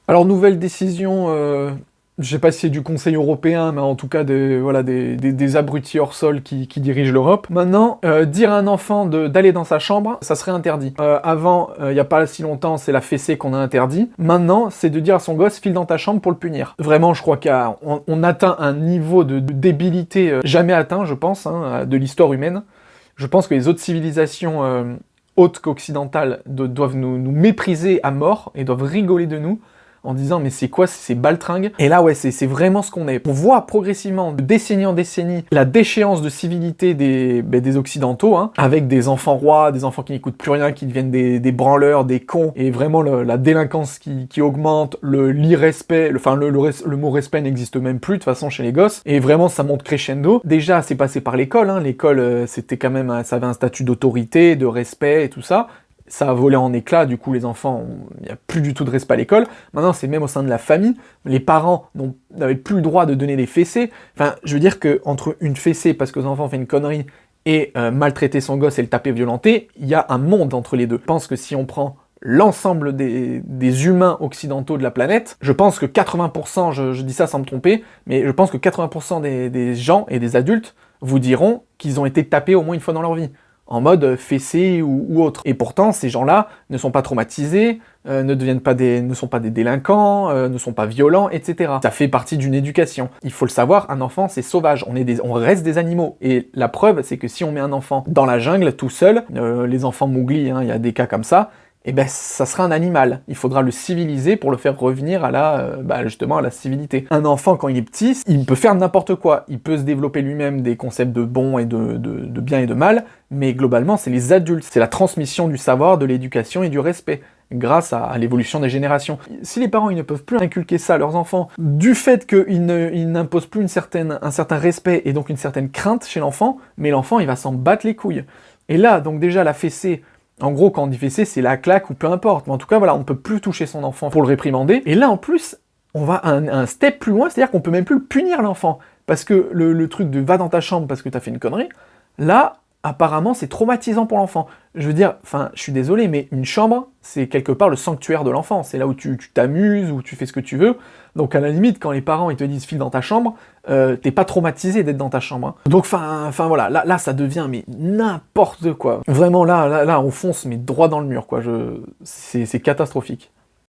Alors, nouvelle décision, je sais pas si c'est du Conseil européen, mais en tout cas voilà, des abrutis hors sol qui dirigent l'Europe. Maintenant, dire à un enfant d'aller dans sa chambre, ça serait interdit. Avant, il y a pas si longtemps, c'est la fessée qu'on a interdit. Maintenant, c'est de dire à son gosse, file dans ta chambre pour le punir. Vraiment, je crois qu'on atteint un niveau de débilité jamais atteint, je pense, hein, de l'histoire humaine. Je pense que les autres civilisations autres qu'occidentales doivent nous mépriser à mort et doivent rigoler de nous en disant mais c'est quoi ces baltringues? Et là ouais, c'est vraiment ce qu'on est. On voit progressivement, de décennie en décennie, la déchéance de civilité des occidentaux, hein, avec des enfants rois, des enfants qui n'écoutent plus rien, qui deviennent des branleurs, des cons, et vraiment la délinquance qui augmente, l'irrespect, le mot respect n'existe même plus de toute façon chez les gosses, et vraiment ça monte crescendo. Déjà c'est passé par l'école, hein. L'école c'était quand même, ça avait un statut d'autorité, de respect et tout ça. Ça a volé en éclats, du coup les enfants, il n'y a plus du tout de respect à l'école. Maintenant c'est même au sein de la famille, les parents n'avaient plus le droit de donner des fessées. Enfin, je veux dire que entre une fessée parce que l'enfant fait une connerie et maltraiter son gosse et le taper violenter, il y a un monde entre les deux. Je pense que si on prend l'ensemble des humains occidentaux de la planète, je pense que 80%, je dis ça sans me tromper, mais je pense que 80% des gens et des adultes vous diront qu'ils ont été tapés au moins une fois dans leur vie, en mode fessé ou autre. Et pourtant, ces gens-là ne sont pas traumatisés, ne sont pas des délinquants, ne sont pas violents, etc. Ça fait partie d'une éducation. Il faut le savoir, un enfant, c'est sauvage. On reste des animaux. Et la preuve, c'est que si on met un enfant dans la jungle, tout seul, les enfants Mowgli, hein, il y a des cas comme ça, eh ben ça sera un animal. Il faudra le civiliser pour le faire revenir à justement à la civilité. Un enfant, quand il est petit, il peut faire n'importe quoi. Il peut se développer lui-même des concepts de bon et de bien et de mal, mais globalement, c'est les adultes. C'est la transmission du savoir, de l'éducation et du respect, grâce à l'évolution des générations. Si les parents ils ne peuvent plus inculquer ça à leurs enfants, du fait qu'ils n'imposent plus un certain respect et donc une certaine crainte chez l'enfant, mais l'enfant, il va s'en battre les couilles. Et là, donc déjà, la fessée, en gros, quand on dit fessée, c'est la claque ou peu importe. Mais en tout cas, voilà, on ne peut plus toucher son enfant pour le réprimander. Et là, en plus, on va un step plus loin, c'est-à-dire qu'on peut même plus punir l'enfant. Parce que le truc de va dans ta chambre parce que t'as fait une connerie, là, apparemment, c'est traumatisant pour l'enfant. Je veux dire, enfin, je suis désolé, mais une chambre, c'est quelque part le sanctuaire de l'enfant. C'est là où tu t'amuses, où tu fais ce que tu veux. Donc, à la limite, quand les parents ils te disent file dans ta chambre, t'es pas traumatisé d'être dans ta chambre. Hein. Donc, enfin voilà, là, ça devient mais n'importe quoi. Vraiment, là, on fonce mais droit dans le mur, quoi. C'est catastrophique.